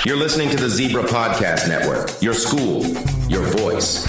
You're listening to the Zebra Podcast Network. Your school, your voice.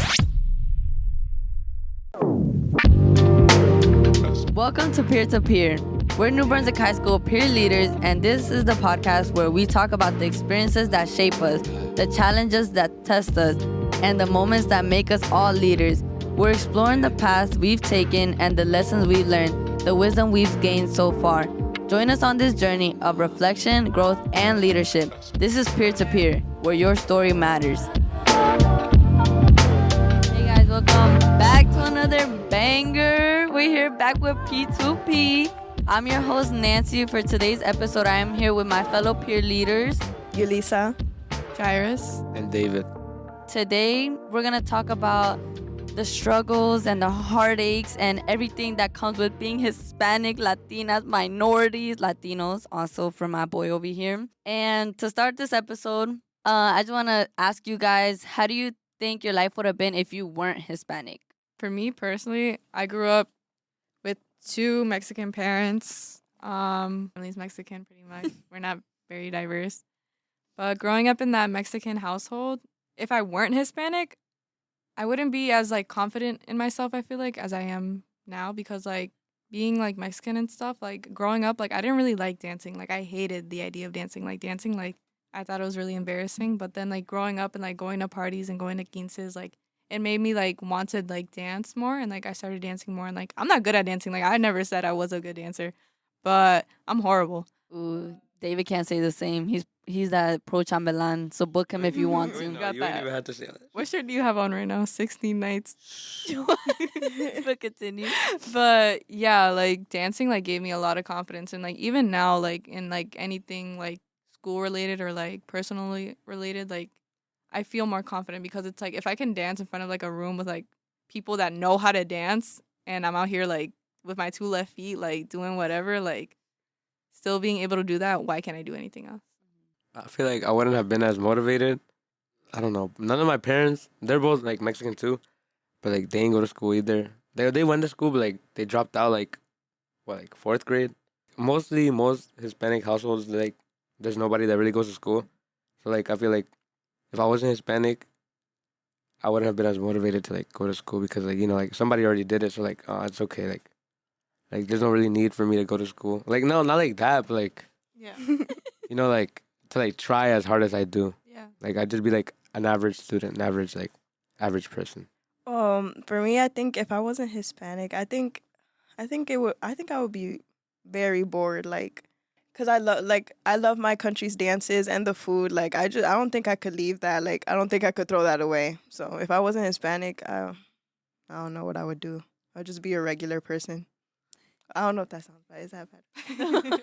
Welcome to Peer. We're New Brunswick High School peer leaders, and this is the podcast where we talk about the experiences that shape us, the challenges that test us, and the moments that make us all leaders. We're exploring the paths we've taken and the lessons we've learned, the wisdom we've gained so far. Join us on this journey of reflection, growth, and leadership. This is Peer, where your story matters. Hey guys, welcome back to another banger. We're here back with P2P. I'm your host, Nancy. For today's episode, I am here with my fellow peer leaders, Yulissa, Jairis, and David. Today, we're going to talk about the struggles and the heartaches and everything that comes with being Hispanic, Latinas, minorities, Latinos, also from my boy over here. And to start this episode, I just want to ask you guys, how do you think your life would have been if you weren't Hispanic? for me personally, I grew up with two Mexican parents. Family's Mexican pretty much. We're not very diverse. But growing up in that Mexican household, if I weren't Hispanic, I wouldn't be as confident in myself, I feel like, as I am now, because being Mexican and stuff, growing up, I didn't really like dancing. I hated the idea of dancing. Dancing, I thought it was really embarrassing. But then growing up and going to parties and going to quinces, it made me want to dance more, and I started dancing more, and I'm not good at dancing. I never said I was a good dancer, but I'm horrible. Ooh, David can't say the same. He's that pro chambelan, so book him if you want to. No, got you that. didn't even have to say that. What shirt do you have on right now? 16 nights. But continue. But yeah, dancing gave me a lot of confidence, and even now, in anything school related or personally related, I feel more confident because it's if I can dance in front of a room with people that know how to dance, and I'm out here with my two left feet doing whatever, still being able to do that, why can't I do anything else? I feel I wouldn't have been as motivated. I don't know. None of my parents, they're both Mexican too, but they didn't go to school either. They went to school, but they dropped out fourth grade. Most Hispanic households, there's nobody that really goes to school. So I feel if I wasn't Hispanic, I wouldn't have been as motivated to go to school because somebody already did it. So oh, it's okay. There's no really need for me to go to school. No, not like that, but Yeah. to try as hard as I do. Yeah. I'd just be an average student, an average person. for me, I think if I wasn't Hispanic, I think I would be very bored, cause I love my country's dances and the food. I don't think I could leave that. I don't think I could throw that away. So if I wasn't Hispanic, I don't know what I would do. I'd just be a regular person. I don't know if that sounds bad. Is that bad?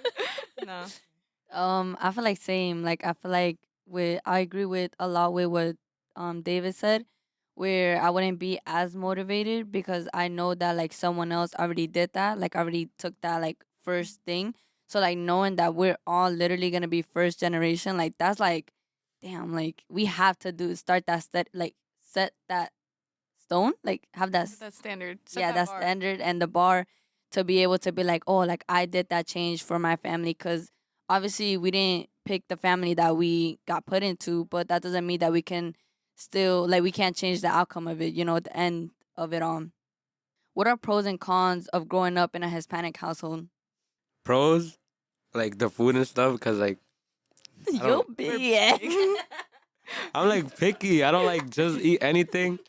No. I feel same. I feel I agree with a lot with what David said, where I wouldn't be as motivated because I know that someone else already did that, already took that first thing. So knowing that we're all literally gonna be first generation, that's damn, we have to start that set that stone, have that That standard. that bar. standard and the bar to be able to be oh, I did that change for my family, because obviously we didn't pick the family that we got put into, but that doesn't mean that we can still we can't change the outcome of it, the end of it all. What are pros and cons of growing up in a Hispanic household? Pros, the food and stuff, because You'll be I'm picky. I don't just eat anything.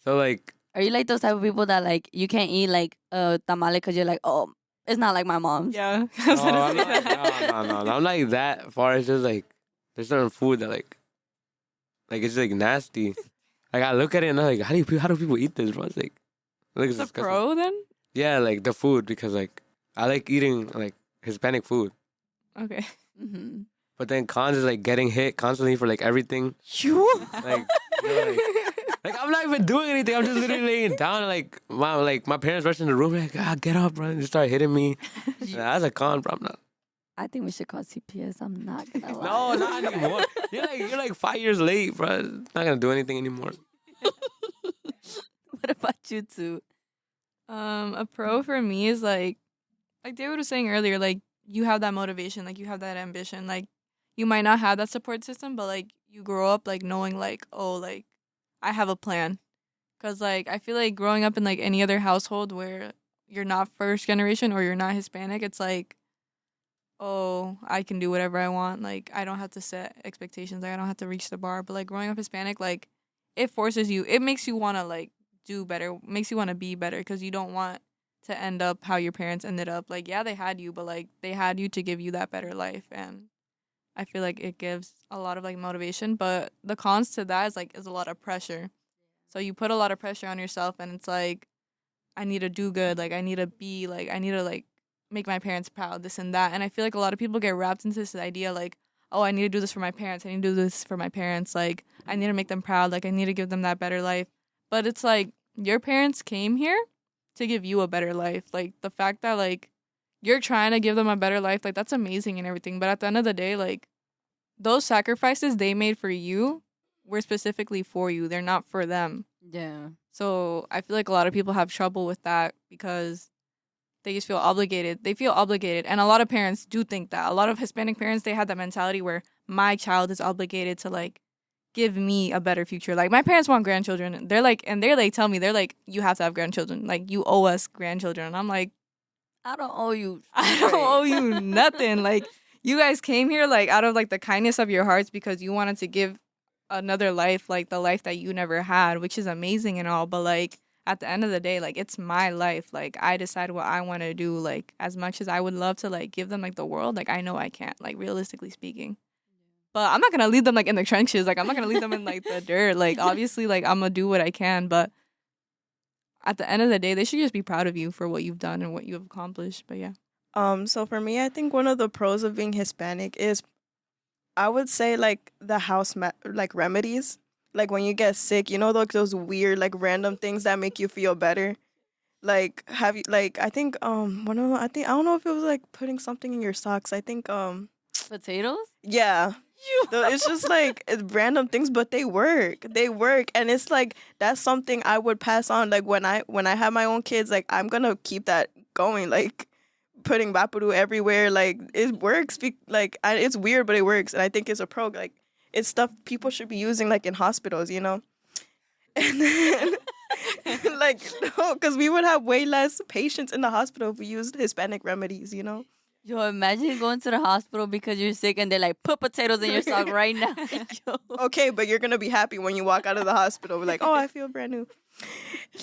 So Are you those type of people that you can't eat a tamale because you're oh, it's not like my mom's? Yeah. no, I'm not that far. It's just there's certain food that it's nasty. I look at it and I'm how do people eat this, bro? It's it's It's a disgusting. pro then? Yeah, the food, because I like eating Hispanic food. Okay. Mm-hmm. But then cons is getting hit constantly for everything. You? I'm not even doing anything. I'm just literally laying down and my parents rush in the room get up, bro, and just start hitting me. That's a con, bro. I'm not. I think we should call CPS. I'm not gonna lie. No, not anymore. You're 5 years late, bro. Not gonna do anything anymore. What about you two? A pro for me is like David was saying earlier, you have that motivation, you have that ambition, you might not have that support system, but like you grow up like knowing like, oh, like I have a plan. Cause like I feel like growing up in like any other household where you're not first generation or you're not Hispanic, it's like, oh, I can do whatever I want. Like I don't have to set expectations. Like I don't have to reach the bar. But like growing up Hispanic, like it forces you. It makes you want to like do better. Makes you want to be better because you don't want to end up how your parents ended up. Like yeah, they had you, but like they had you to give you that better life. And I feel like it gives a lot of like motivation. But the cons to that is a lot of pressure. So you put a lot of pressure on yourself, and it's like I need to do good. Like I need to be like I need to like make my parents proud, this and that. And I feel like a lot of people get wrapped into this idea like, oh, I need to do this for my parents. I need to do this for my parents. Like, I need to make them proud. Like, I need to give them that better life. But it's like, your parents came here to give you a better life. Like, the fact that, like, you're trying to give them a better life, like, that's amazing and everything. But at the end of the day, like, those sacrifices they made for you were specifically for you. They're not for them. Yeah. So I feel like a lot of people have trouble with that because they just feel obligated. They feel obligated. And a lot of parents do think that. A lot of Hispanic parents, they have that mentality where my child is obligated to, like, give me a better future. Like, my parents want grandchildren. They're like, tell me, they're like, you have to have grandchildren. Like, you owe us grandchildren. And I'm like, I don't owe you. I don't owe you nothing. Like, you guys came here, like, out of, like, the kindness of your hearts because you wanted to give another life, like, the life that you never had, which is amazing and all. But, like, at the end of the day, like, it's my life. Like, I decide what I want to do. Like, as much as I would love to, like, give them, like, the world, like, I know I can't, like, realistically speaking. But I'm not going to leave them, like, in the trenches. Like, I'm not going to leave them in, like, the dirt. Like, obviously, like, I'm going to do what I can. But at the end of the day, they should just be proud of you for what you've done and what you have accomplished. But, yeah. So for me, I think one of the pros of being Hispanic is, I would say, like, the like, remedies. Like, when you get sick, you know, like, those weird, like, random things that make you feel better. Like, have you, like, I think, one of them, I don't know if it was, like, putting something in your socks. I think, Potatoes? yeah. It's just, like, it's random things, but they work. They work. And it's, like, that's something I would pass on. Like, when I have my own kids, like, I'm gonna keep that going. Like, putting Bapudu everywhere, like, it works. Like, it's weird, but it works. And I think it's a pro. Like, it's stuff people should be using, like, in hospitals, you know? And then, like, no, because we would have way less patients in the hospital if we used Hispanic remedies, you know? Yo, imagine going to the hospital because you're sick and they're like, put potatoes in your sock right now. Yo. Okay, but you're going to be happy when you walk out of the hospital. Like, oh, I feel brand new.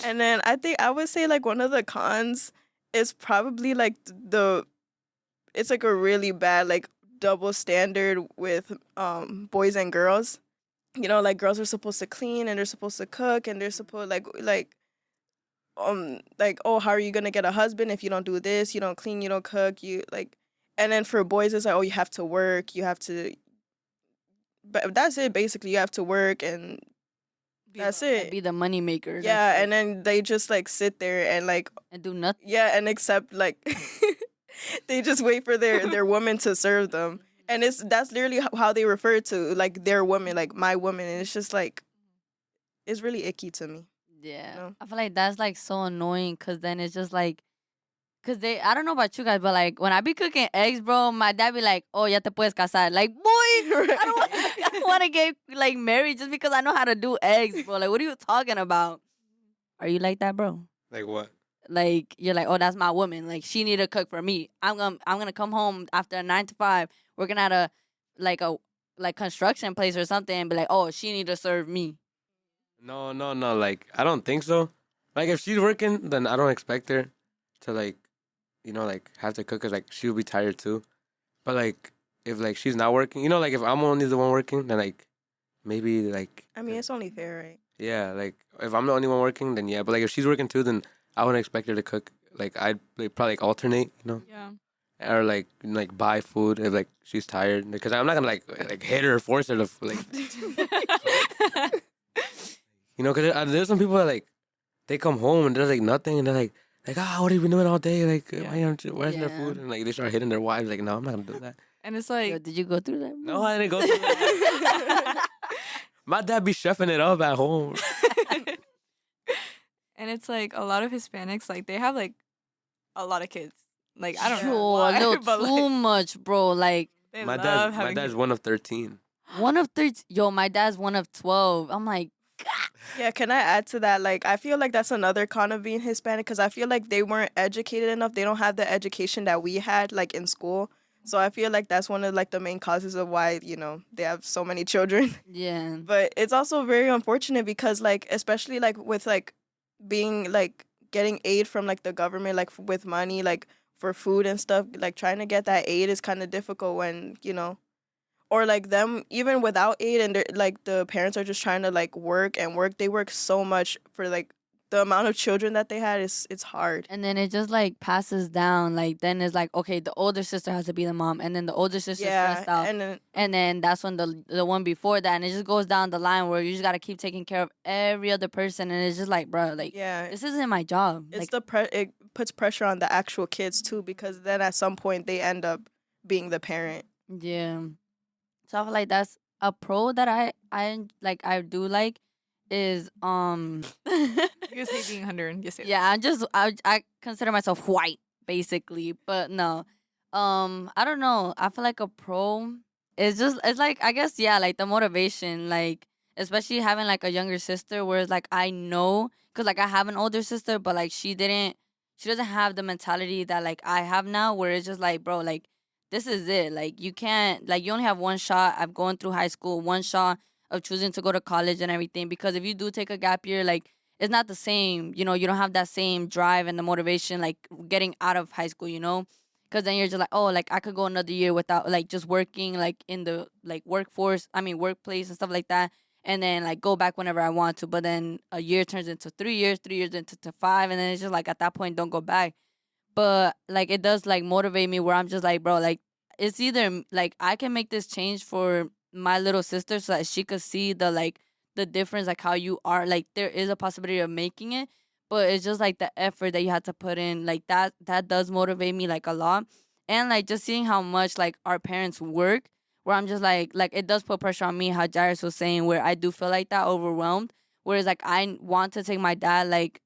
And then I would say, like, one of the cons is probably, like, it's, like, a really bad, like, double standard with boys and girls. You know, like, girls are supposed to clean and they're supposed to cook and they're supposed like oh, how are you gonna get a husband if you don't do this, you don't clean, you don't cook, you like. And then for boys it's like, oh, you have to work, but that's it. Basically, you have to work and that's it. Be the money maker. Yeah, and then they just like sit there and like and do nothing. Yeah, and accept like they just wait for their woman to serve them. And that's literally how they refer to, like, their woman, like, my woman. And it's just, like, it's really icky to me. Yeah. You know? I feel like that's, like, so annoying because then it's just, like, because I don't know about you guys, but, like, when I be cooking eggs, bro, my dad be like, oh, ya te puedes casar. Like, boy, I don't want to get, like, married just because I know how to do eggs, bro. Like, what are you talking about? Are you like that, bro? Like what? Like, you're like, oh, that's my woman. Like, she need to cook for me. I'm gonna come home after a 9 to 5, working at a construction place or something, and be like, oh, she need to serve me. No. Like, I don't think so. Like, if she's working, then I don't expect her to, like, you know, like, have to cook because, like, she'll be tired too. But, like, if, like, she's not working, you know, like, if I'm only the one working, then, like, maybe, like... I mean, it's only fair, right? Yeah, like, if I'm the only one working, then yeah. But, like, if she's working too, then I wouldn't expect her to cook. Like, I'd probably, like, alternate, you know? Yeah. Or, like, buy food if, like, she's tired. Because I'm not going to, like, hit her or force her to, like... You know, because there's some people that, like, they come home and there's, like, nothing. And they're, like, what have you been doing all day? Like, where's their food? And, like, they start hitting their wives. Like, no, I'm not going to do that. And it's like... Yo, did you go through that? No, I didn't go through that. My dad be chefing it up at home. And it's, like, a lot of Hispanics, like, they have, like, a lot of kids. Like, I don't know why, a little but, too much, bro. Like, They My love dad's having kids. one of 13. One of 13. Yo, my dad's one of 12. I'm like, Yeah, can I add to that? Like, I feel like that's another con of being Hispanic because I feel like they weren't educated enough. They don't have the education that we had, like, in school. So I feel like that's one of, like, the main causes of why, they have so many children. yeah. But it's also very unfortunate because, like, especially, like, with, like, being, like, getting aid from, like, the government, like, with money, like, for food and stuff, like, trying to get that aid is kind of difficult when, or like them even without aid and they're like the parents are just trying to like work and work. They work so much for like the amount of children that they had is it's hard. And then it just like passes down. Like then it's like, okay, the older sister has to be the mom, and then the older sister's stressed out, and then that's when the one before that, and it just goes down the line where you just gotta keep taking care of every other person, and it's just like, bro, like, yeah, this isn't my job. it's like, it puts pressure on the actual kids too because then at some point they end up being the parent. yeah. So I feel like that's a pro that I do like is You guys hate being Honduran. Yes, yeah, I consider myself white basically, but no. I don't know. I feel like a pro is just it's like I guess yeah, like the motivation, like especially having like a younger sister where it's like I know cuz like I have an older sister but like she doesn't have the mentality that like I have now where it's just like bro, like this is it. Like you can't like you only have one shot of going through high school, one shot of choosing to go to college and everything because if you do take a gap year like it's not the same, you don't have that same drive and the motivation like getting out of high school, because then you're just like, oh, like I could go another year without like just working like in the like workplace and stuff like that, and then like go back whenever I want to. But then a year turns into 3 years, 3 years into 5, and then it's just like at that point don't go back. But like it does like motivate me where I'm just like, bro, like it's either like I can make this change for my little sister so that she could see the difference, like how you are, like there is a possibility of making it, but it's just like the effort that you had to put in, like that does motivate me like a lot. And like just seeing how much like our parents work, where I'm just like it does put pressure on me, how Jairis was saying, where I do feel like that overwhelmed, whereas like I want to take my dad like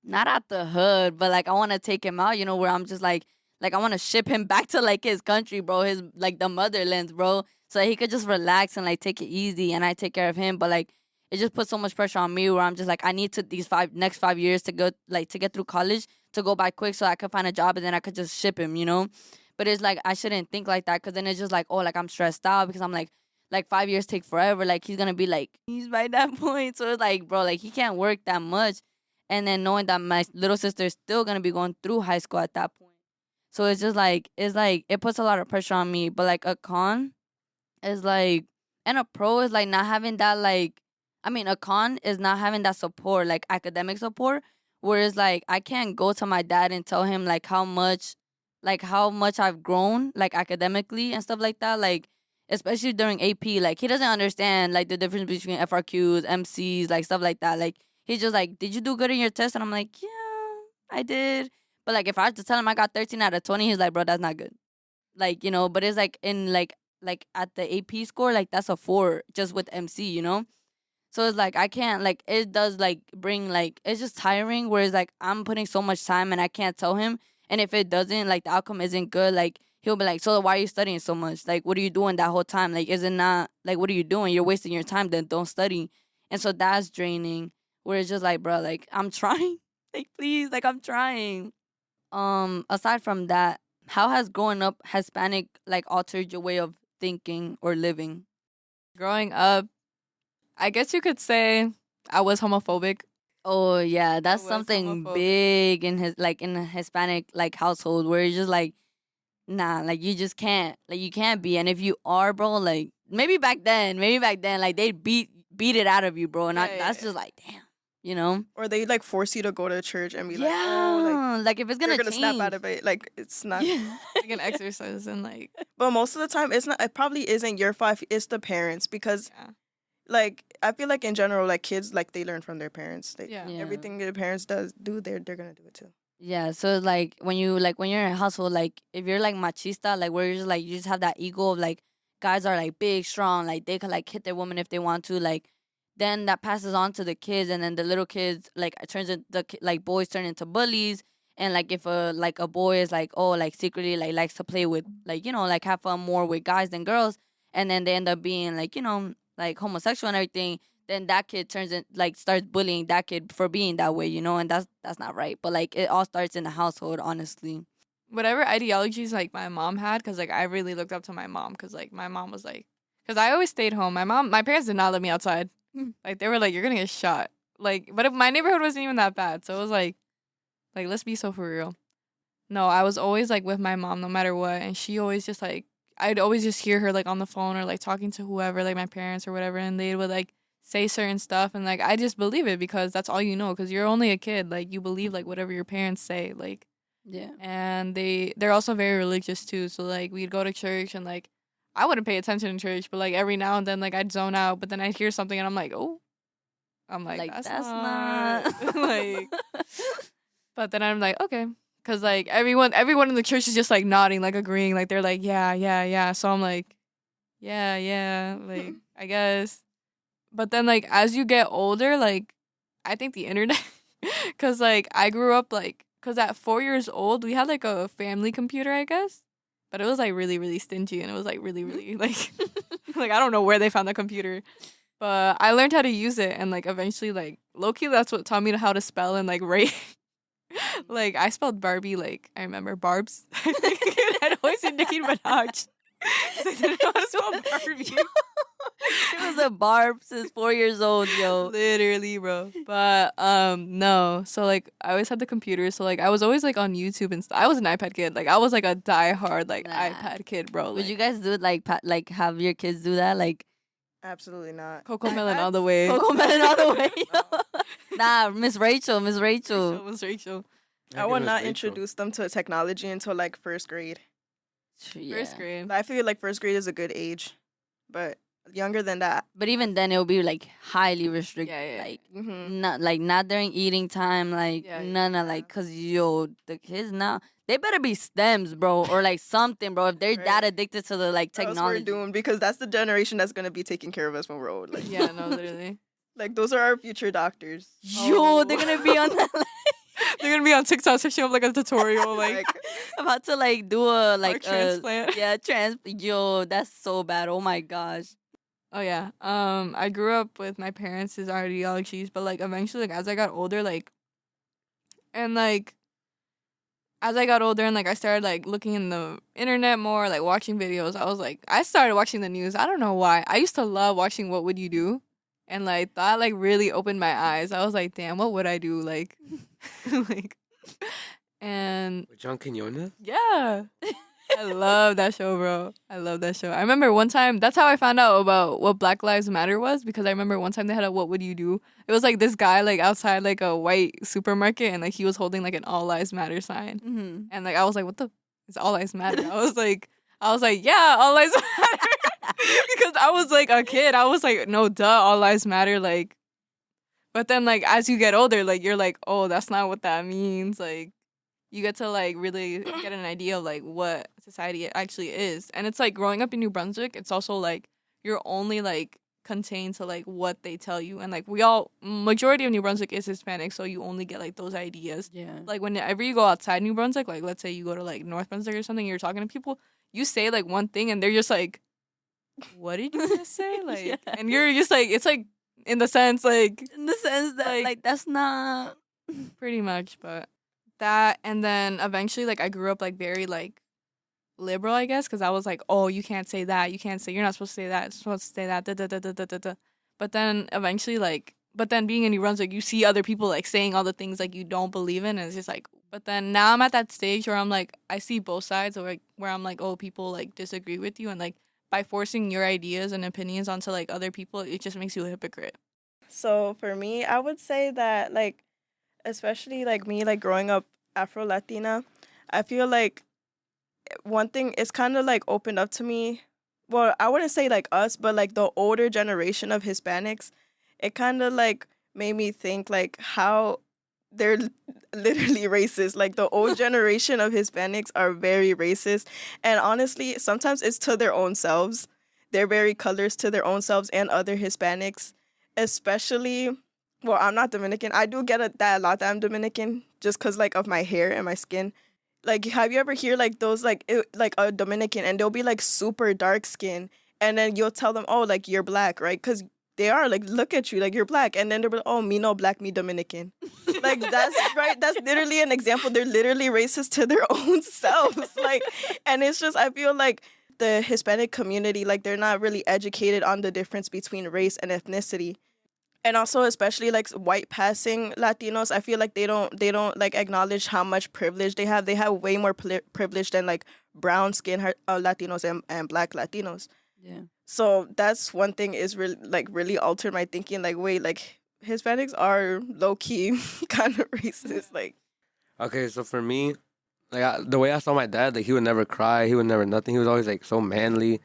not out the hood, but like I want to take him out, where I'm just like I want to ship him back to like his country, bro, his like the motherland, bro, so that he could just relax and like take it easy and I take care of him. But like it just puts so much pressure on me where I'm just like I need to these next 5 years to go like to get through college to go back quick so I could find a job and then I could just ship him, But it's like I shouldn't think like that because then it's just like, oh, like I'm stressed out because I'm like 5 years take forever. Like he's gonna be like he's by that point, so it's like, bro, like he can't work that much. And then knowing that my little sister is still gonna be going through high school at that point. So it's just like it puts a lot of pressure on me. But like a con is like and a pro is like not having that a con is not having that support, like academic support. Whereas like I can't go to my dad and tell him like how much I've grown like academically and stuff like that. Like especially during AP, like he doesn't understand like the difference between FRQs, MCs, like stuff like that. Like he's just like, did you do good in your test? And I'm like, yeah, I did. But like if I had to tell him I got 13 out of 20, he's like, bro, that's not good. Like, but it's like in like at the AP score, like that's a 4 just with MC. So it's like I can't like it does like bring like it's just tiring, whereas like I'm putting so much time and I can't tell him. And if it doesn't, like the outcome isn't good, like he'll be like, so why are you studying so much? Like what are you doing that whole time? Like is it not like what are you doing? You're wasting your time, then don't study. And so that's draining. Where it's just like, bro, like I'm trying. Like please, like I'm trying. Aside from that, how has growing up Hispanic like altered your way of thinking or living? Growing up, I guess you could say I was homophobic. Oh yeah, that's was something homophobic. big in in a Hispanic like household where it's just like, nah, like you just can't, like you can't be. And if you are, bro, like maybe back then, like they beat it out of you, bro. And that's just like, damn, Or they like force you to go to church and be like, yeah, oh, like if it's they're gonna gonna change, snap out of it. Like it's not. Like an exercise and like But most of the time, it's not. It probably isn't your fault. It's the parents because, yeah. like, I feel like in general, like kids, like they learn from their parents. Yeah. Everything their parents do, they're gonna do it too. Yeah, so like when you're in a household, like if you're like machista, like where you're just like you just have that ego of like guys are like big, strong, like they could like hit their woman if they want to, like then that passes on to the kids, and then the little kids like turns into like boys turn into bullies, And like if a boy is like, oh, like secretly like likes to play with, like, you know, like have fun more with guys than girls, and then they end up being like, you know, like homosexual and everything, then that kid turns in, like, starts bullying that kid for being that way, you know, and that's not right. But like it all starts in the household, honestly. Whatever ideologies like my mom had, because like I really looked up to my mom, because like my mom was like, because I always stayed home. My parents did not let me outside. Like they were like, you're gonna get shot. Like, but my neighborhood wasn't even that bad, so it was like let's be so for real. No, I was always like with my mom no matter what, and she always just like, I'd always just hear her like on the phone or like talking to whoever, like my parents or whatever, and they would like say certain stuff, and like I just believe it because that's all you know, because you're only a kid, like you believe like whatever your parents say, like. Yeah. And they're also very religious too, so like we'd go to church and like I wouldn't pay attention in church, but like every now and then like I'd zone out, but then I'd hear something and I'm like, oh, I'm like that's not like. But then I'm like, okay, because like everyone in the church is just like nodding, like agreeing, like they're like yeah, so I'm like yeah, like I guess. But then like as you get older, like I think the internet, because like I grew up like, because at 4 years old, we had like a family computer, I guess. But it was like really, really stingy, and it was like really, really like, like I don't know where they found the computer. But I learned how to use it, and like eventually, like low-key, that's what taught me how to spell and like rate. Like I spelled Barbie, like I remember Barbs. I'd always say Nicki Minaj. I didn't know how to spell Barbie. It was a barb since 4 years old, yo. Literally, bro. But no. So like I always had the computer, so like I was always like on YouTube and stuff. I was an iPad kid. Like I was like a diehard like iPad kid, bro. Would Like, you guys do it like have your kids do that? Like Absolutely not. Coco Melon all the way. Coco Melon all the way. Nah, Miss Rachel. Miss Rachel. I would not introduce them to technology until like first grade. Yeah. First grade. I feel like first grade is a good age, but younger than that. But even then, it will be like highly restricted. Yeah. Like Mm-hmm. not during eating time. Like none of like, cause yo, the kids now they better be stems, bro, or like something, bro. If they're Right. that addicted to the like That's what technology, we're doing, because that's the generation that's gonna be taking care of us when we're old. Like, Yeah, no, literally. like those are our future doctors. yo, they're gonna be on that. They're gonna be on TikTok searching up like a tutorial, like About to like do a like transplant. Yo, that's so bad. Oh my gosh. Oh yeah. I grew up with my parents' ideologies, but like eventually, like as I got older, like, and like as I got older and like I started like looking in the internet more, like watching videos, I started watching the news. I don't know why. I used to love watching What Would You Do? And like that like really opened my eyes. I was like, damn, what would I do? Like like and With John Quinones? yeah. I love that show, bro. I love that show. I remember one time, that's how I found out about what Black Lives Matter was, because I remember one time they had a What Would You Do? It was like this guy like outside like a white supermarket, and like he was holding like an All Lives Matter sign. Mm-hmm. And like I was like, what the is All Lives Matter? I was like, yeah, All Lives Matter. Because I was like a kid. I was like, no, duh, All Lives Matter. Like, but then like as you get older, like you're like, oh, that's not what that means. Like, you get to like really get an idea of like what society actually is. And it's like growing up in New Brunswick, it's also like you're only like contained to like what they tell you. And like majority of New Brunswick is Hispanic, so you only get like those ideas. Yeah. Like whenever you go outside New Brunswick, like let's say you go to like North Brunswick or something, you're talking to people, you say like one thing and they're just like, what did you just say? Like, Yeah. and you're just like, it's like in the sense that like that's not pretty much, but that. And then eventually like I grew up like very like liberal, I guess, because I was like, oh, you can't say that, you're not supposed to say that, you're supposed to say that, da, da, da, da, da, da, da. But then eventually being in New Brunswick, you see other people like saying all the things like you don't believe in, and it's just like, but then now I'm at that stage where I'm like, I see both sides, or like where I'm like, oh, people like disagree with you, and like by forcing your ideas and opinions onto like other people, it just makes you a hypocrite. So for me, I would say that like, especially like me, like growing up Afro-Latina, I feel like one thing is kind of like opened up to me. Well, I wouldn't say like us, but like the older generation of Hispanics, it kind of like made me think like how they're literally racist. Like the old generation of Hispanics are very racist. And honestly, sometimes it's to their own selves. They're very colors to their own selves and other Hispanics, especially well, I'm not Dominican. I do get that a lot that I'm Dominican just because, like, of my hair and my skin. Like, have you ever hear, like, those, like, like, a Dominican, and they'll be, like, super dark skin, and then you'll tell them, oh, like, you're black, right? Because they are, like, look at you, like, you're black. And then they'll be like, oh, me no black, me Dominican. Like, that's, right? That's literally an example. They're literally racist to their own selves. Like, and it's just, I feel like the Hispanic community, like, they're not really educated on the difference between race and ethnicity. And also, especially like white passing Latinos, I feel like they don't like acknowledge how much privilege they have. They have way more privilege than like brown skin Latinos and black Latinos. Yeah. So that's one thing is really altered my thinking. Like, wait, like Hispanics are low key kind of racist. Like, Okay, so for me, like the way I saw my dad, like he would never cry, he would never nothing. He was always like so manly,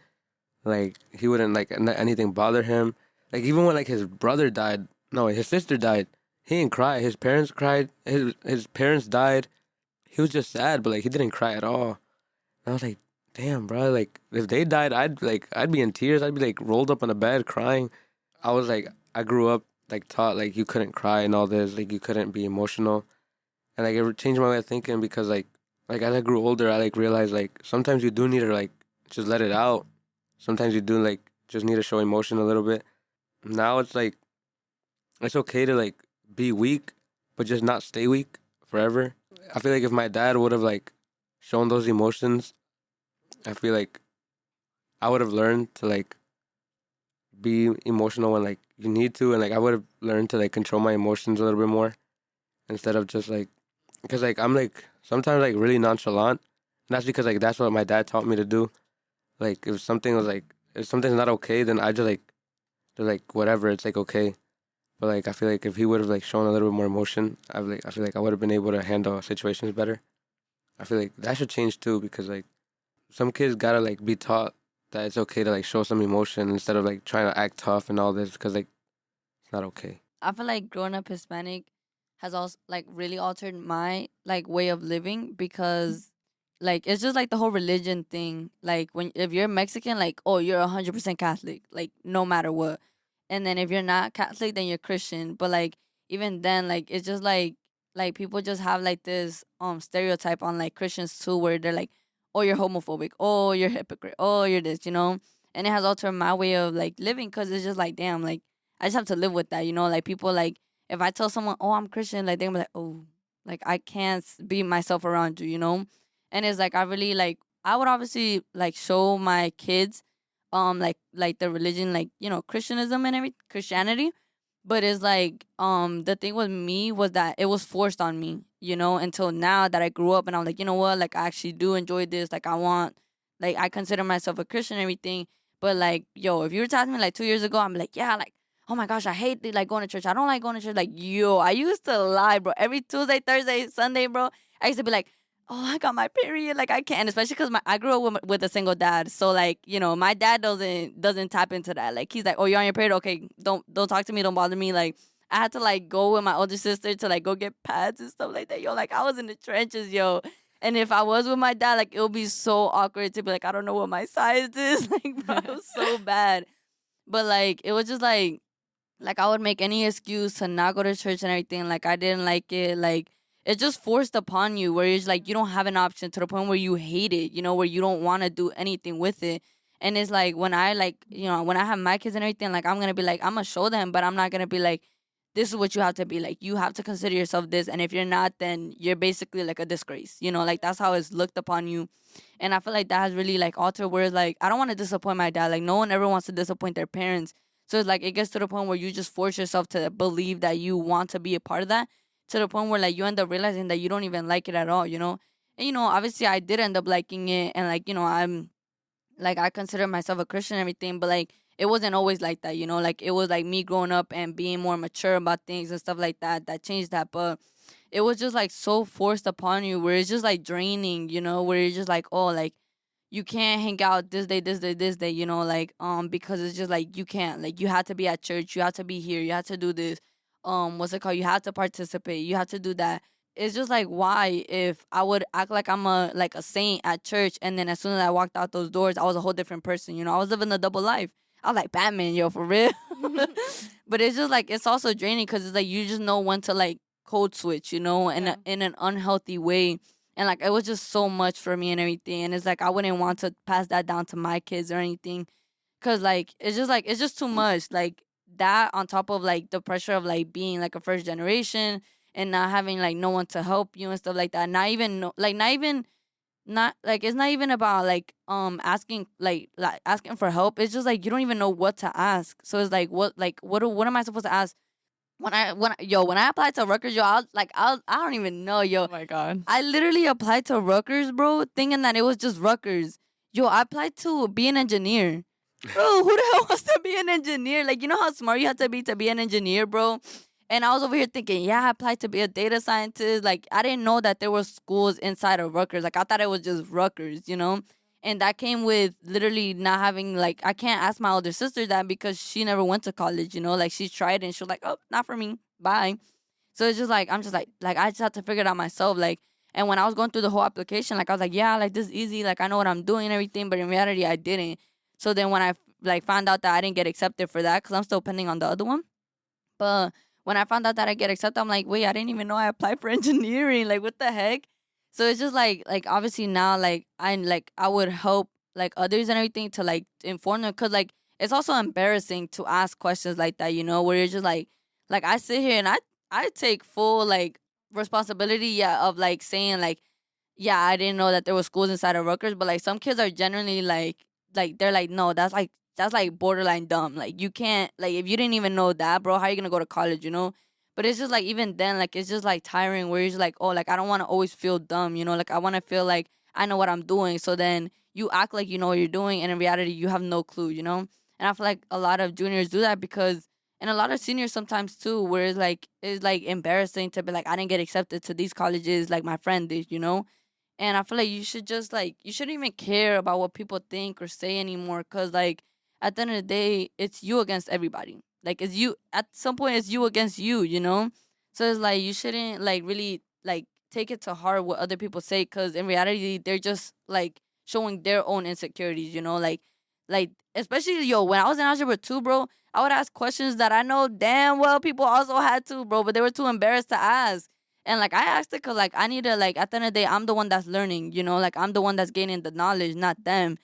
like he wouldn't like anything bother him. Like even when like his brother died, no, his sister died, he didn't cry. His parents cried. His parents died. He was just sad, but like he didn't cry at all. And I was like, damn, bro. Like if they died, I'd be in tears. I'd be like rolled up on the bed crying. I was like, I grew up like taught like you couldn't cry and all this, like you couldn't be emotional, and like it changed my way of thinking because like as I grew older, I like realized like sometimes you do need to like just let it out. Sometimes you do like just need to show emotion a little bit. Now it's like, it's okay to like be weak, but just not stay weak forever. I feel like if my dad would have like shown those emotions, I feel like I would have learned to like be emotional when like you need to, and like I would have learned to like control my emotions a little bit more instead of just like, because like I'm like sometimes like really nonchalant, and that's because like that's what my dad taught me to do. Like if something's not okay, then I just like, they're like whatever, it's like okay. But like I feel like if he would have like shown a little bit more emotion, I feel like I would have been able to handle situations better. I feel like that should change too, because like some kids gotta like be taught that it's okay to like show some emotion instead of like trying to act tough and all this, because like it's not okay. I feel like growing up Hispanic has also like really altered my like way of living, because like it's just like the whole religion thing. Like if you're Mexican, like, oh, you're 100% Catholic, like no matter what. And then if you're not Catholic, then you're Christian. But like even then, like it's just like people just have like this stereotype on like Christians too, where they're like, oh, you're homophobic, oh, you're hypocrite, oh, you're this, you know. And it has altered my way of like living, because it's just like, damn, like I just have to live with that, you know. Like people, like if I tell someone, oh, I'm Christian, like they're gonna be like, oh, like I can't be myself around you, you know. And it's like I really like, I would obviously like show my kids like the religion, like, you know, Christianism and Christianity. But it's like the thing with me was that it was forced on me, you know, until now that I grew up and I'm like, you know what, like I actually do enjoy this. Like I consider myself a Christian and everything. But like, yo, if you were to ask me like 2 years ago, I'm like, yeah, like, oh my gosh, I hate like going to church. I don't like going to church. Like, yo, I used to lie, bro. Every Tuesday, Thursday, Sunday, bro, I used to be like, oh, I got my period. Like I can't, especially because I grew up with a single dad. So like, you know, my dad doesn't tap into that. Like he's like, oh, you're on your period? Okay, don't talk to me. Don't bother me. Like I had to like go with my older sister to like go get pads and stuff like that. Yo, like I was in the trenches, yo. And if I was with my dad, like it would be so awkward to be like, I don't know what my size is. Like, bro, it was so bad. But like it was just like I would make any excuse to not go to church and everything. Like I didn't like it. Like it's just forced upon you, where it's like you don't have an option, to the point where you hate it, you know, where you don't want to do anything with it. And it's like when I like, you know, when I have my kids and everything, like I'm going to be like, I'm going to show them, but I'm not going to be like, this is what you have to be. Like you have to consider yourself this. And if you're not, then you're basically like a disgrace, you know, like that's how it's looked upon you. And I feel like that has really like altered, where it's like, I don't want to disappoint my dad. Like no one ever wants to disappoint their parents. So it's like, it gets to the point where you just force yourself to believe that you want to be a part of that, to the point where like you end up realizing that you don't even like it at all, you know. And you know, obviously I did end up liking it, and like, you know, I'm like, I consider myself a Christian and everything, but like it wasn't always like that, you know. Like it was like me growing up and being more mature about things and stuff like that changed that. But it was just like so forced upon you, where it's just like draining, you know, where you're just like, oh, like you can't hang out this day, you know, like because it's just like you can't, like you have to be at church, you have to be here, you have to do this, what's it called, you have to participate, you have to do that. It's just like, why, if I would act like I'm a saint at church, and then as soon as I walked out those doors, I was a whole different person, you know. I was living a double life. I was like Batman, yo, for real. But it's just like, it's also draining because it's like you just know when to like code switch, in in an unhealthy way. And like, it was just so much for me and everything. And it's like, I wouldn't want to pass that down to my kids or anything. Cause like, it's just too much. Like that on top of like the pressure of like being like a first generation and not having like no one to help you and stuff like that. Not even not like, it's not even about like asking like asking for help. It's just like you don't even know what to ask. So it's like, what am I supposed to ask? When I applied to Rutgers, I don't even know, Oh my God. I literally applied to Rutgers, bro, thinking that it was just Rutgers. I applied to be an engineer. Bro, who the hell wants to be an engineer? Like, you know how smart you have to be an engineer, bro? And I was over here thinking, yeah, I applied to be a data scientist. Like, I didn't know that there were schools inside of Rutgers. Like, I thought it was just Rutgers, And that came with literally not having, like, I can't ask my older sister that because she never went to college, Like, she tried and she was like, oh, not for me. Bye. So it's just like, I'm just like, I just have to figure it out myself. Like, and when I was going through the whole application, like, I was like, yeah, like, this is easy. Like, I know what I'm doing and everything. But in reality, I didn't. So then when I, like, found out that I didn't get accepted for that, because I'm still pending on the other one. But when I found out that I get accepted, I'm like, wait, I didn't even know I applied for engineering. Like, what the heck? So it's just like obviously now, like, I would help, like, others and everything to, like, inform them. Because, like, it's also embarrassing to ask questions like that, where you're just like I sit here and I take full, like, responsibility, yeah, of, like, saying, like, yeah, I didn't know that there were schools inside of Rutgers. But, like, some kids are generally, like, they're like, no, that's like borderline dumb. Like, you can't, like, if you didn't even know that, bro, how are you gonna go to college, But it's just like, even then, like, it's just like tiring where you're just like, oh, like, I don't want to always feel dumb, Like, I want to feel like I know what I'm doing. So then you act like you know what you're doing, and in reality, you have no clue, And I feel like a lot of juniors do that because, and a lot of seniors sometimes too, where it's like embarrassing to be like, I didn't get accepted to these colleges like my friend did, And I feel like you should just, like, you shouldn't even care about what people think or say anymore. Because, like, at the end of the day, it's you against everybody. Like, it's you, at some point, it's you against you, So it's like, you shouldn't, like, really, like, take it to heart what other people say. Because in reality, they're just, like, showing their own insecurities, Like, especially, when I was in Algebra 2, bro, I would ask questions that I know damn well people also had to, bro. But they were too embarrassed to ask. And, like, I asked it because, like, I need to, like, at the end of the day, I'm the one that's learning, Like, I'm the one that's gaining the knowledge, not them.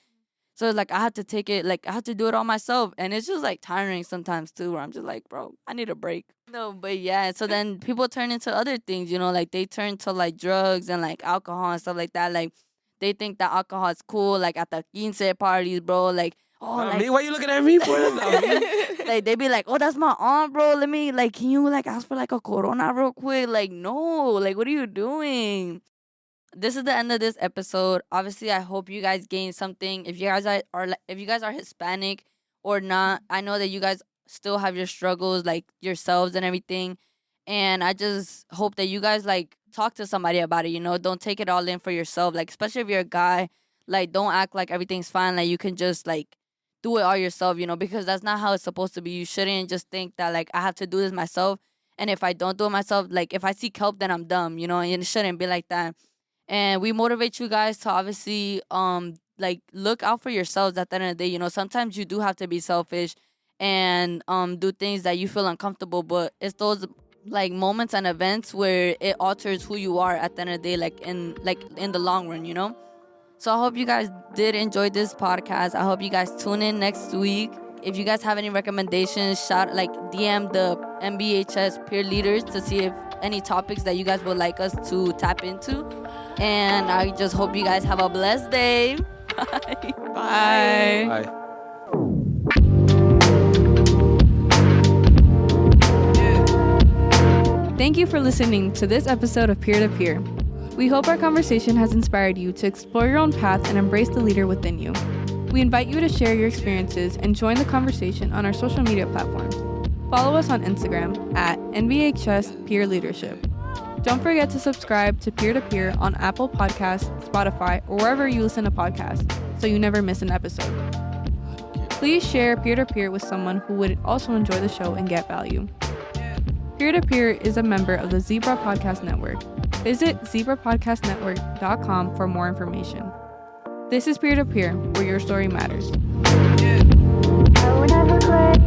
So, like, I had to take it, like, I had to do it all myself. And it's just, like, tiring sometimes, too, where I'm just like, bro, I need a break. No, but, yeah. So then people turn into other things, Like, they turn to, like, drugs and, like, alcohol and stuff like that. Like, they think that alcohol is cool, like, at the 15 parties, bro. Like, oh, like, me? Why you looking at me for that? like, they be like, oh, that's my aunt, bro. Let me, like, can you, like, ask for, like, a Corona real quick? Like, no. Like, what are you doing? This is the end of this episode. Obviously, I hope you guys gain something. If you guys are Hispanic or not, I know that you guys still have your struggles, like, yourselves and everything. And I just hope that you guys, like, talk to somebody about it, Don't take it all in for yourself. Like, especially if you're a guy, like, don't act like everything's fine. Like, you can just, like, do it all yourself, because that's not how it's supposed to be. You shouldn't just think that, like, I have to do this myself. And if I don't do it myself, like, if I seek help, then I'm dumb, And it shouldn't be like that. And we motivate you guys to obviously, like, look out for yourselves at the end of the day. Sometimes you do have to be selfish and do things that you feel uncomfortable. But it's those, like, moments and events where it alters who you are at the end of the day, like, in the long run, So I hope you guys did enjoy this podcast. I hope you guys tune in next week. If you guys have any recommendations, DM the NBHS peer leaders to see if any topics that you guys would like us to tap into. And I just hope you guys have a blessed day. Bye. Bye. Bye. Thank you for listening to this episode of Peer to Peer. We hope our conversation has inspired you to explore your own path and embrace the leader within you. We invite you to share your experiences and join the conversation on our social media platforms. Follow us on Instagram at NBHS Peer Leadership. Don't forget to subscribe to Peer to Peer on Apple Podcasts, Spotify, or wherever you listen to podcasts so you never miss an episode. Please share Peer to Peer with someone who would also enjoy the show and get value. Peer to Peer is a member of the Zebra Podcast Network. Visit zebrapodcastnetwork.com for more information. This is Peer to Peer, where your story matters. I would never quit.